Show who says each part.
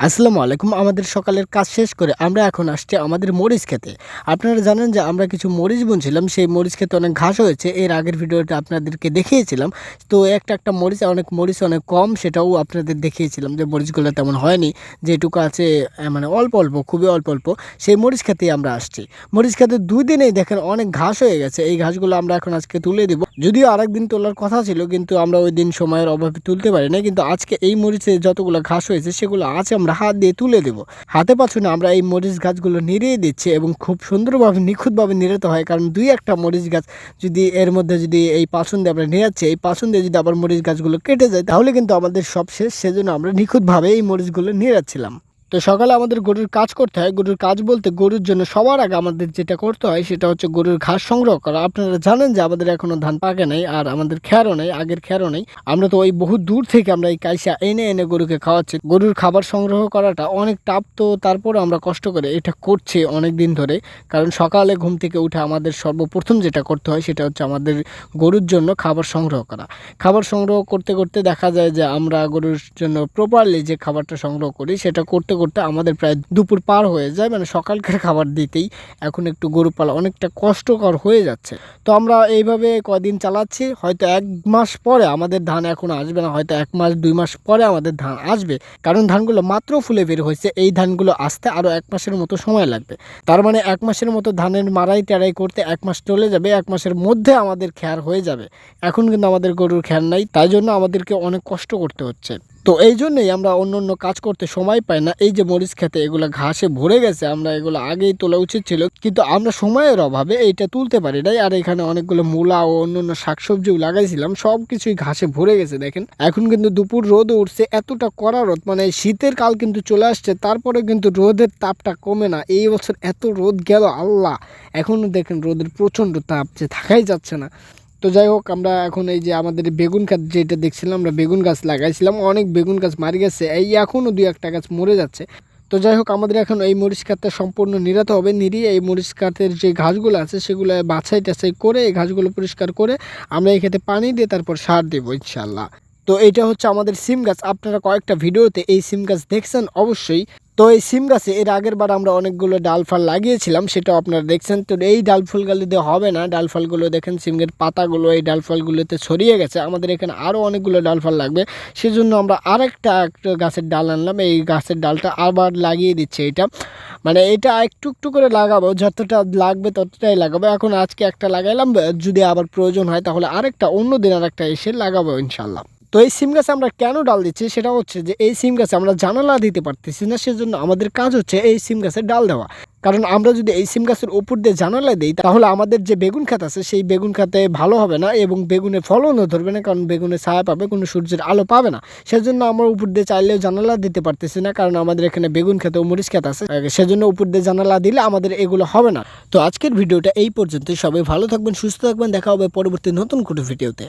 Speaker 1: আসসালামু আলাইকুম। আমাদের সকালের কাজ শেষ করে আমরা এখন আসছি আমাদের মরিচ খেতে। আপনারা জানেন যে আমরা কিছু মরিচ বুনছিলাম, সেই মরিচ খেতে অনেক ঘাস হয়েছে। এর আগের ভিডিওতে আপনাদেরকে দেখিয়েছিলাম। তো একটা মরিচ অনেক কম, সেটাও আপনাদের দেখিয়েছিলাম যে মরিচগুলো তেমন হয়নি। যেটুকু আছে মানে অল্প, খুবই অল্প। সেই মরিচ খেতেই আমরা আসছি। মরিচ খেতে ২ দিনেই দেখেন অনেক ঘাস হয়ে গেছে। এই ঘাসগুলো আমরা এখন আজকে তুলে দিব। যদিও আরেকদিন তোলার কথা ছিল, কিন্তু আমরা ওইদিন সময়ের অভাবে তুলতে পারি নাই। কিন্তু আজকে এই মরিচে যতগুলো ঘাস হয়েছে সেগুলো আছে, আমরা হাত দিয়ে তুলে দেব। হাতে পাচ্ছ না, আমরা এই মরিচ গাছগুলো নিড়িয়ে দিচ্ছি এবং খুব সুন্দরভাবে নিখুঁতভাবে নিড়াতে হয়, কারণ একটা মরিচ গাছ যদি এর মধ্যে যদি এই পাছন দিয়ে আমরা নিড়াচ্ছি, এই পাছন দিয়ে যদি আবার মরিচ গাছগুলো কেটে যায় তাহলে কিন্তু আমাদের সব শেষ। সেজন্য আমরা নিখুঁতভাবে এই মরিচগুলো নিড়াচ্ছিলাম। তো সকালে আমাদের গরুর কাজ করতে হয়। গরুর কাজ বলতে গরুর জন্য সবার আগে আমাদের যেটা করতে হয় সেটা হচ্ছে গরুর ঘাস সংগ্রহ করা। আপনারা জানেন যে আমাদের এখনো ধান পাকে নাই, আর আমাদের খ্যারও নেই, আগের খ্যারও নেই। আমরা তো ওই বহু দূর থেকে আমরা এই কাইসা এনে গরুকে খাওয়াচ্ছি। গরুর খাবার সংগ্রহ করাটা অনেক টাফ, তো তারপরে আমরা কষ্ট করে এটা করছি অনেক দিন ধরে। কারণ সকালে ঘুম থেকে উঠে আমাদের সর্বপ্রথম যেটা করতে হয় সেটা হচ্ছে আমাদের গরুর জন্য খাবার সংগ্রহ করা। খাবার সংগ্রহ করতে দেখা যায় যে আমরা গরুর জন্য প্রপারলি যে খাবারটা সংগ্রহ করি সেটা করতে আমাদের প্রায় দুপুর পার হয়ে যায়। মানে সকালকার খাবার দিতেই এখন একটু গরু পালা অনেকটা কষ্টকর হয়ে যাচ্ছে। তো আমরা এইভাবে কয়দিন চালাচ্ছি। হয়তো ১ মাস পরে আমাদের ধান এখন আসবে না, হয়তো ১ মাস ২ মাস পরে আমাদের ধান আসবে, কারণ ধানগুলো মাত্র ফুলে বের হয়েছে। এই ধানগুলো আসতে আরও ১ মাসের মতো সময় লাগবে। তার মানে ১ মাসের মতো ধানের মারাই টারাই করতে ১ মাস চলে যাবে। ১ মাসের মধ্যে আমাদের খ্যার হয়ে যাবে। এখন কিন্তু আমাদের গরুর খ্যার নাই, তাই জন্য আমাদেরকে অনেক কষ্ট করতে হচ্ছে। তো এই জন্যই আমরা অন্য কাজ করতে সময় পাই না। এই যে মরিচ খেতে এগুলো ঘাসে ভরে গেছে, আমরা এগুলো আগেই তোলা উচিত ছিল, কিন্তু আমরা সময়ের অভাবে এইটা তুলতে পারি নাই। আর এখানে অনেকগুলো মূলা ও অন্য শাকসবজিও লাগাইছিলাম, সব কিছুই ঘাসে ভরে গেছে। দেখেন এখন কিন্তু দুপুর রোদ উঠছে, এতটা কড়া রোদ, মানে শীতের কাল কিন্তু চলে আসছে, তারপরে কিন্তু রোদের তাপটা কমে না। এই বছর এত রোদ গেল আল্লাহ, এখনো দেখেন রোদের প্রচণ্ড তাপ, যে থাকাই যাচ্ছে না। তো যাই হোক, আমরা এখন এই যে আমাদের বেগুন গাছ যেটা দেখছিলাম, আমরা বেগুন গাছ লাগাইছিলাম, অনেক বেগুন গাছ মারি গেছে, এই এখনও ২-১টা গাছ মরে যাচ্ছে। তো যাই হোক, আমাদের এখন এই মরিচ খাতটা সম্পূর্ণ নিরাতে হবে। নিরিয়ে এই মরিচ খাতের যে ঘাসগুলো আছে সেগুলো বাছাই টাছাই করে, এই ঘাসগুলো পরিষ্কার করে আমরা এই খেতে পানি দিয়ে তারপর সার দেবো ইনশাল্লাহ। তো এটা হচ্ছে আমাদের সিম গাছ। আপনারা কয়েকটা ভিডিওতে এই সিম গাছ দেখছেন অবশ্যই। তো এই সিম গাছে এর আগের বার আমরা অনেকগুলো ডাল ফাল লাগিয়েছিলাম, সেটাও আপনারা দেখছেন। তো এই ডাল ফুলগুলো দিয়ে হবে না, ডাল ফালগুলো দেখেন সিমের পাতাগুলো এই ডাল ফালগুলোতে ছড়িয়ে গেছে। আমাদের এখানে আরও অনেকগুলো ডাল ফাল লাগবে, সেজন্য আমরা আরেকটা গাছের ডাল আনলাম। এই গাছের ডালটা আবার লাগিয়ে দিচ্ছে। এটা মানে এটা একটু করে লাগাবো, যতটা লাগবে ততটাই লাগাবো। এখন আজকে একটা লাগাইলাম, যদি আবার প্রয়োজন হয় তাহলে আরেকটা অন্য দিন আরেকটা এসে লাগাবো ইনশাল্লাহ। তো এই সিম গাছে আমরা কেন ডাল দিচ্ছি সেটা হচ্ছে যে এই সিম গাছে আমরা জানালা দিতে পারতেছি না, সেজন্য আমাদের কাজ হচ্ছে এই সিম গাছে ডাল দেওয়া। কারণ আমরা যদি এই সিম গাছের উপর দিয়ে জানালা দিই তাহলে আমাদের যে বেগুন খাত আছে সেই বেগুন খাতে ভালো হবে না এবং বেগুনের ফলনও ধরবে না, কারণ বেগুনে ছায়া পাবে, কোনো সূর্যের আলো পাবে না। সেজন্য আমরা উপর দিয়ে চাইলেও জানালা দিতে পারতেছি না, কারণ আমাদের এখানে বেগুন খেতে ও মরিচ খেত আছে, সেজন্য উপর দিয়ে জানালা দিলে আমাদের এগুলো হবে না। তো আজকের ভিডিওটা এই পর্যন্তই। সবাই ভালো থাকবেন, সুস্থ থাকবেন, দেখা হবে পরবর্তী নতুন কোনো ভিডিওতে।